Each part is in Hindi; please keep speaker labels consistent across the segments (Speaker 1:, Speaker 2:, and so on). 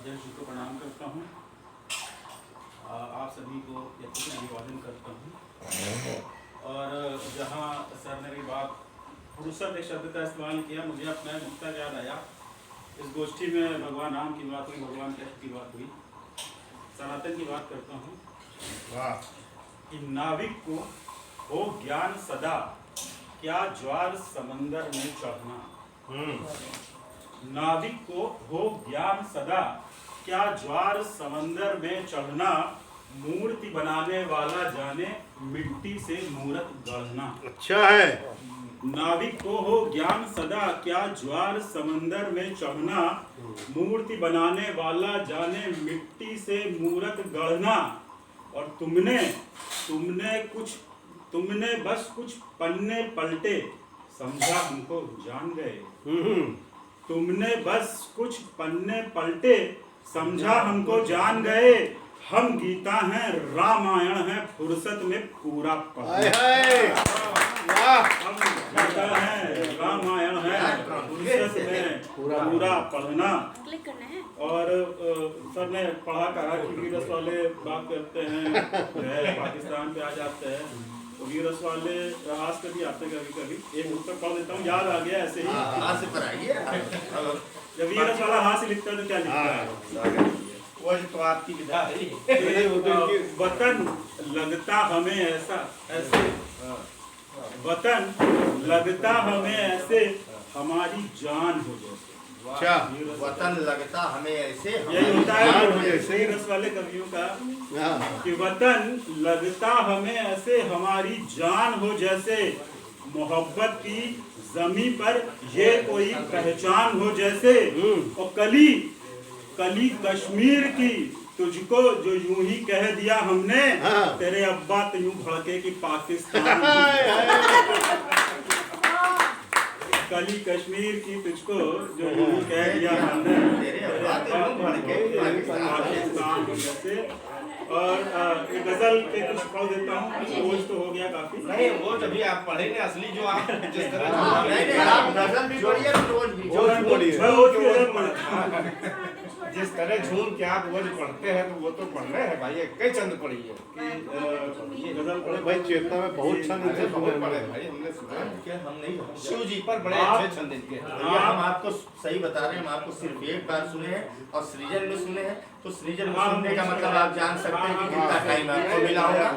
Speaker 1: अध्यक्ष जी को प्रणाम करता हूँ। आप सभी को यथोचित अभिवादन करता हूँ। और जहाँ सर ने भी बात फुर्सत एक शब्द का इस्तेमाल किया, मुझे अपना नुक्ता याद आया। इस गोष्ठी में भगवान राम की बात हुई, भगवान कृष्ण की बात हुई, सनातन की बात करता हूँ। वाह! कि नाविक को हो ज्ञान सदा, क्या ज्वार समंदर में चढ़ना। नाविक को हो ज्ञान सदा, क्या ज्वार समंदर में चढ़ना। मूर्ति बनाने वाला जाने, मिट्टी से मूरत गढ़ना।
Speaker 2: अच्छा है।
Speaker 1: नाविक को हो ज्ञान सदा, क्या ज्वार समंदर में चढ़ना। मूर्ति बनाने वाला जाने, मिट्टी से मूरत गढ़ना। और तुमने बस कुछ पन्ने पलटे, समझा हमको जान गए। तुमने बस कुछ पन्ने पलटे, समझा हमको जान गए। हम गीता हैं, रामायण है, फुर्सत में पूरा पढ़े। हम गीता है, रामायण है, फुर्सत में पूरा पढ़ना। और सर ने पढ़ा कहा कि वीरस वाले बात करते हैं, पाकिस्तान पे आ जाते हैं तो वीरस वाले हास कभी आते कभी एक उत्तर पढ़ देता हूँ, याद आ गया ऐसे ही। जब वीरस वाला हास लिखता है तो क्या लिखता है?
Speaker 3: वो तो आपकी विधा है।
Speaker 1: वतन लगता हमें ऐसा ऐसे, वतन लगता हमें ऐसे, हमारी जान हो जैसे।
Speaker 2: अच्छा,
Speaker 3: वतन लगता हमें ऐसे,
Speaker 1: यही होता है वीरस वाले कवियों का कि वतन लगता हमें ऐसे, हमारी जान हो जैसे। मोहब्बत की जमी पर ये कोई पहचान हो जैसे। और कली कश्मीर की, तुझको जो यूं ही कह दिया हमने, तेरे अब्बा तो यूं भड़के कि पाकिस्तान। कली कश्मीर की, तुझको जो यूं ही कह दिया हमने, तेरे अब्बा तो यूं भड़के कि पाकिस्तान जैसे। और एक गजल के कुछ पढ़ देता हूँ, रोज तो हो गया काफी।
Speaker 3: नहीं, वो जब आप पढ़ेंगे असली जो आप जिस तरह
Speaker 2: आप गजल भी पढ़िए, रोज भी
Speaker 3: जिस तरह झूम के आप रोज पढ़ते हैं तो वो तो पढ़ना है भाई। कई चंद पढ़िए
Speaker 1: ये गजल
Speaker 2: भाई, चेतना में बहुत छंद
Speaker 3: बहुत पढ़े भाई, हमने सुना है। हम नहीं, शिव जी पर बड़े अच्छे छंद इनके हैं।
Speaker 4: हम आपको सही बता रहे हैं, हम आपको सिर्फ एक बार सुने हैं और सृजन में सुने हैं। तो सृजन में सुनने का मतलब आप जान सकते हैं कि कितना टाइम आपको मिला होगा।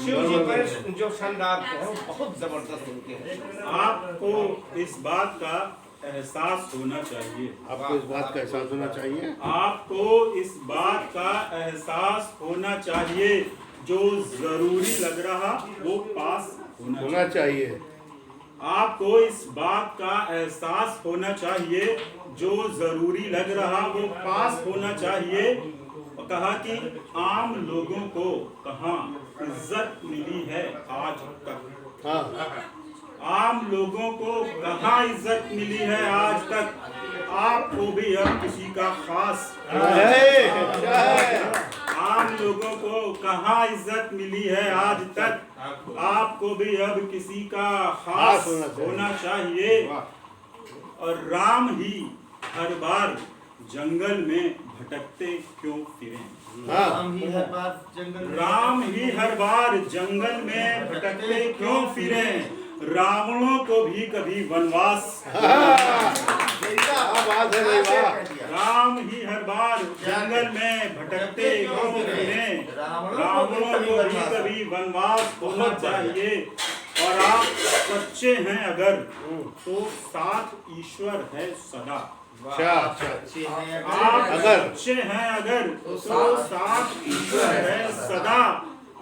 Speaker 3: शिव जी पर जो छंद आपके हैं वो बहुत जबरदस्त उनके हैं।
Speaker 1: आपको इस बात का एहसास होना चाहिए।
Speaker 2: आपको इस बात का एहसास होना चाहिए।
Speaker 1: आपको इस बात का एहसास होना चाहिए, जो जरूरी लग रहा वो पास
Speaker 2: होना चाहिए।
Speaker 1: आपको इस बात का एहसास होना चाहिए, जो जरूरी लग रहा वो पास होना चाहिए। और कहा कि आम लोगों को कहाँ इज्जत मिली है आज तक। आम लोगों को कहाँ इज्जत मिली है आज तक। आपको भी अब किसी का खास, आम लोगों को कहाँ इज्जत मिली है आज तक। आपको भी अब किसी का खास होना चाहिए। और राम ही हर बार जंगल में भटकते क्यों फिरें।
Speaker 4: राम ही हर बार जंगल
Speaker 1: में भटकते क्यों फिरें। रावणों को भी कभी वनवास, राम ही हर बार जंगल में भटकते क्यों फिरें। रावणों को भी कभी वनवास होना चाहिए। और आप सच्चे हैं अगर तो साथ ईश्वर है सदा। आप सच्चे हैं अगर तो साथ ईश्वर है सदा।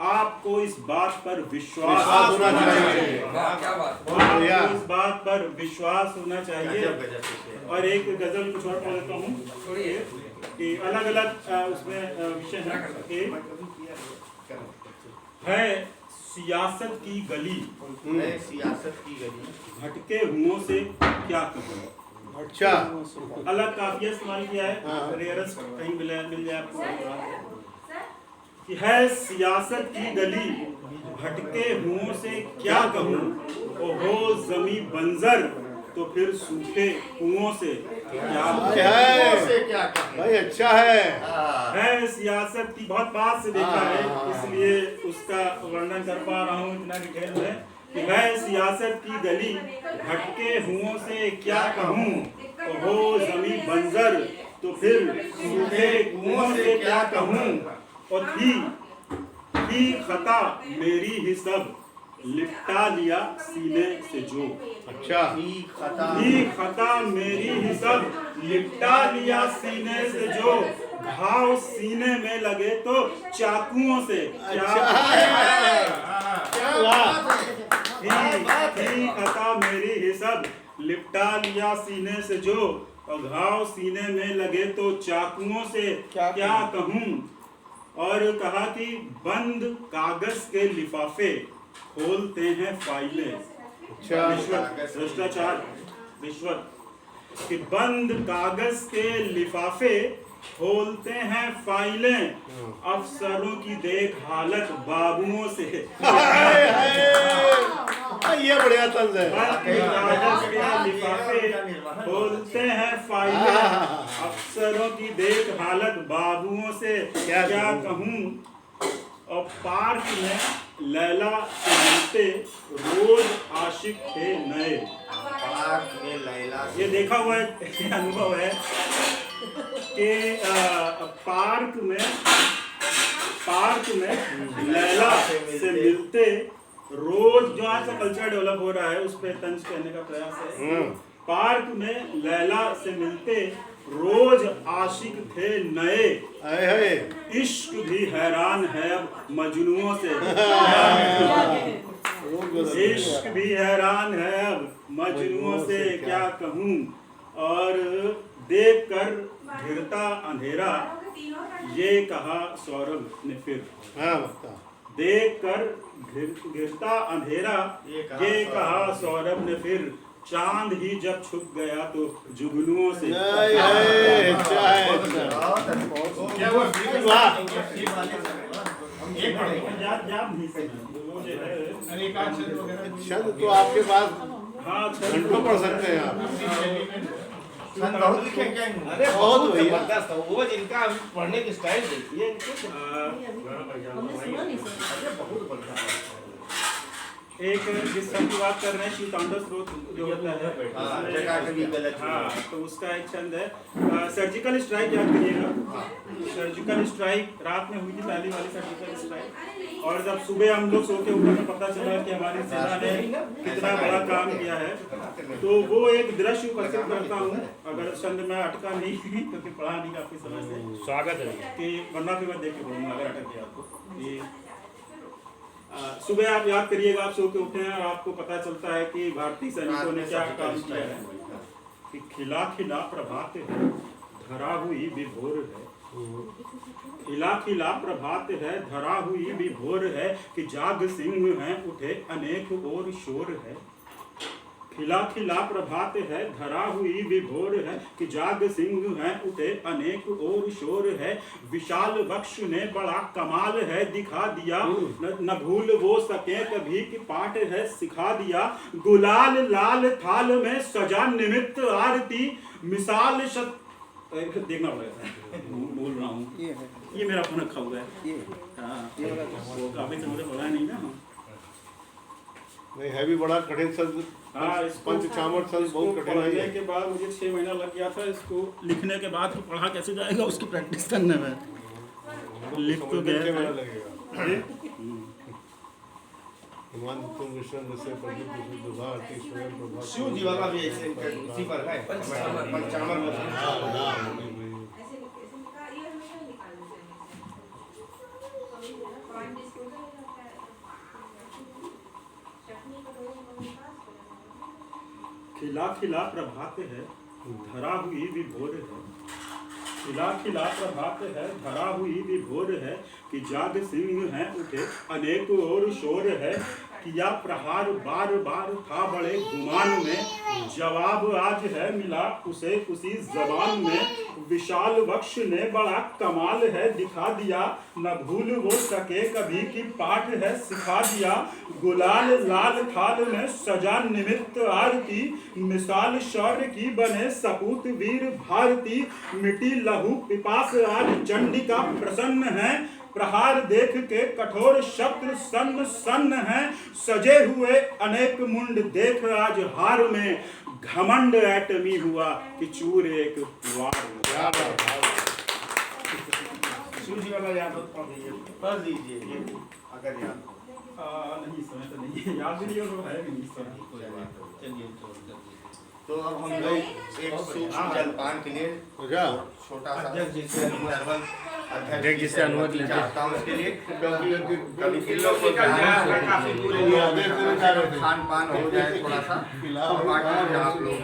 Speaker 1: आपको इस बात पर विश्वास होना चाहिए। आपको इस बात पर विश्वास होना चाहिए। और एक गजल कुछ और पढ़ लेता हूँ कि अलग अलग उसमें विषय है। सियासत की गली, भटके हुओं से क्या कहूँ।
Speaker 2: अच्छा,
Speaker 1: अलग काफिया इस्तेमाल किया है, रेयरस कहीं मिल जाए आपको। कि है सियासत की गली, भटके हुओं से क्या कहूँ। ओहो जमी बंजर, तो फिर सूखे कुओं से क्या
Speaker 4: क्या कहें।
Speaker 2: भाई अच्छा है।
Speaker 4: हाँ।
Speaker 1: है सियासत की बहुत बात से देखा है, इसलिए उसका वर्णन कर पा रहा हूँ इतना डिटेल में कि है सियासत की गली भटके हुओं से क्या कहूँ, हो जमी बंजर तो फिर सूखे कुओं से क्या कहूँ, और थी खता मेरी ही सब लिपटा लिया सीने से जो।
Speaker 2: अच्छा
Speaker 1: थी खता मेरी ही सब लिपटा लिया सीने से जो, घाव सीने में लगे तो चाकुओं से क्या थी खता मेरी ही सब लिपटा लिया सीने से जो, और घाव सीने में लगे तो चाकुओं से क्या कहूँ। और कहा कि बंद कागज के लिफाफे खोलते हैं फाइलें।
Speaker 2: अच्छा
Speaker 1: भ्रष्टाचार रिश्वत कि बंद कागज के लिफाफे खोलते हैं फाइलें, अफसरों की देख हालत बाबुओं से।
Speaker 2: ये बढ़िया तंज है।
Speaker 1: बंद कागज के लिफाफे खोलते हैं फाइलें, अफसरों की देख हालत बाबुओं से क्या कहूँ। और पार्क में लैला से मिलते रोज आशिक थे नए।
Speaker 4: पार्क में लैला
Speaker 1: ये देखा हुआ अनुभव है कि पार्क में लैला से मिलते रोज, जो आज का कल्चर डेवलप हो रहा है उस पर तंज कहने का प्रयास है। पार्क में लैला से मिलते रोज आशिक थे नए, इश्क भी हैरान है अब मजनुओं से। इश्क भी हैरान है अब मजनुओं से क्या कहूँ। और देख कर घिरता अंधेरा ये कहा सौरभ ने फिर। देख कर घिरता अंधेरा ये कहा सौरभ ने फिर, चांद ही जब छुप गया तो जुगनुओं से।
Speaker 2: छंद तो आपके पास घंटों पढ़ सकते हैं आप।
Speaker 4: बहुत लिखे क्या
Speaker 3: अरे बहुत जबरदस्त है वो, जिनका पढ़ने की स्टाइल देखिए
Speaker 1: एक जिस छंद की बात कर रहे हैं शिव तांडव स्रोत जो होता है, हाँ, तो उसका एक छंद है सर्जिकल स्ट्राइक। याद करिएगा, सर्जिकल स्ट्राइक रात में हुई थी पहली वाली सर्जिकल स्ट्राइक, और जब सुबह हम लोग सो के उठे तो पता चला कि हमारी सेना ने कितना बड़ा काम किया है। तो वो एक दृश्य उपस्थित करता हूँ, अगर छंद में अटका नहीं क्योंकि पढ़ा नहीं काफी समय से,
Speaker 3: स्वागत है
Speaker 1: कि वरना फिर मैं देख के पढ़ूंगा अगर अटक गया आपको। सुबह आप याद करिएगा, आप सो के उठे हैं और आपको पता चलता है कि भारतीय सैनिकों ने क्या काम किया है कि खिला खिला प्रभात है धरा हुई विभोर है, खिला खिला प्रभात है धरा हुई विभोर है, कि जाग सिंह हैं उठे अनेक और शोर है। खिला खिला प्रभात है धरा हुई विभोर है, कि जाग सिंह हैं उठे अनेक और शोर है। विशाल वक्ष ने बड़ा कमाल है दिखा दिया, न भूल वो सके कभी कि पाठ है सिखा दिया। गुलाल लाल थाल में सजा निमित्त आरती, मिसाल शत देखना पड़ेगा बोल रहा हूँ, ये मेरा फोन रखा हुआ है। वो काफी समय बोला नहीं ना।
Speaker 2: नहीं है भी बड़ा कठिन शब्द।
Speaker 1: हाँ,
Speaker 2: पंचचामर शब्द बहुत कठिन है।
Speaker 1: पढ़ने के बाद मुझे 6 महीना लग गया था इसको लिखने के बाद, तो पढ़ा कैसे जाएगा उसकी प्रैक्टिस करने में। लिख तो गए
Speaker 2: लगेगा।
Speaker 3: शिव जी वाला भी ऐसे उसी पर है, पंचामर
Speaker 1: खिला खिला प्रभात है धरा हुई विभोर है, खिला खिला प्रभात है धरा हुई विभोर है, कि जाग सिंह हैं उठे अनेक और शोर है। किया प्रहार बार बार था बड़े गुमान में, जवाब आज है मिला उसे उसी जबान में। विशाल वक्ष ने बड़ा कमाल है दिखा दिया, न भूल वो सके कभी की पाठ है सिखा दिया। गुलाल लाल खाल में सजा निमित्त आरती, मिसाल शौर्य की बने सपूत वीर भारती। मिटी लहू पिपास आज चंडिका प्रसन्न है, प्रहार देख के कठोर शत्रु सन्न सन्न है। सजे हुए अनेक मुंड देख आज हार में, घमंड एटमी हुआ कि चूर एक वार में।
Speaker 3: सूझी वाला याद हो पढ़ लीजिए,
Speaker 4: पढ़ लीजिए
Speaker 3: अगर याद हो।
Speaker 1: नहीं समय तो नहीं है, याद भी नहीं हो है भी नहीं समय।
Speaker 4: कोई बात नहीं, चलिए तो अब हम लोग एक सूक्ष्म जलपान के लिए छोटा सा इंटरवल अध्यक्ष जी से अनुमति लेते चाहता हूँ इसके लिए, क्योंकि कभी के लोग को खान पान हो जाए थोड़ा सा, और बाकी आप लोग